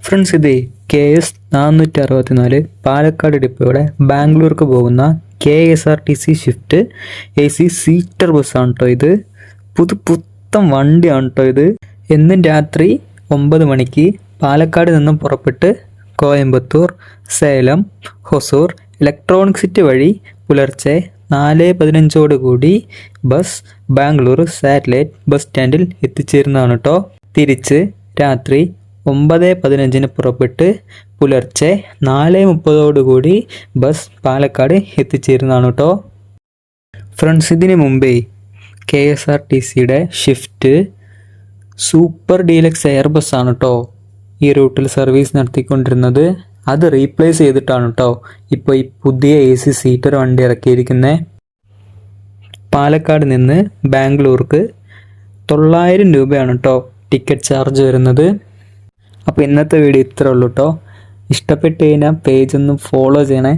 Friends, ഇത് KS464 Palakkad ഡിപ്പോയുടെ ബാംഗ്ലൂർക്ക് പോകുന്ന KSRTC shift AC seater ബസ്സാണ് കേട്ടോ. ഇത് പുത്തൻ വണ്ടിയാണ് കേട്ടോ. ഇത് എന്നും രാത്രി 9 മണിക്ക് പാലക്കാട് നിന്നും പുറപ്പെട്ട് കോയമ്പത്തൂർ, സേലം, ഹൊസൂർ ഇലക്ട്രോണിക് സിറ്റി വഴി പുലർച്ചെ 4:15 കൂടി ബസ് ബാംഗ്ലൂർ സാറ്റലൈറ്റ് ബസ് സ്റ്റാൻഡിൽ എത്തിച്ചേരുന്നതാണ് കേട്ടോ. തിരിച്ച് രാത്രി 9:15 പുറപ്പെട്ട് പുലർച്ചെ 4:30 കൂടി ബസ് പാലക്കാട് എത്തിച്ചേരുന്നതാണ് കേട്ടോ. ഫ്രണ്ട്സ്, ഇതിന് മുമ്പേ KSRTCയുടെ ഷിഫ്റ്റ് സൂപ്പർ ഡീലക്സ് എയർ ബസ്സാണ് കേട്ടോ ഈ റൂട്ടിൽ സർവീസ് നടത്തിക്കൊണ്ടിരുന്നത്. അത് റീപ്ലേസ് ചെയ്തിട്ടാണ് കേട്ടോ ഇപ്പോൾ ഈ പുതിയ AC സീറ്റർ വണ്ടി ഇറക്കിയിരിക്കുന്നത്. പാലക്കാട് നിന്ന് ബാംഗ്ലൂർക്ക് 900 രൂപയാണ് കേട്ടോ ടിക്കറ്റ് ചാർജ് വരുന്നത്. അപ്പോൾ ഇന്നത്തെ വീഡിയോ ഇത്രേ ഉള്ളൂ കേട്ടോ. ഇഷ്ടപ്പെട്ട് കഴിഞ്ഞാൽ പേജ് ഒന്ന് ഫോളോ ചെയ്യണേ.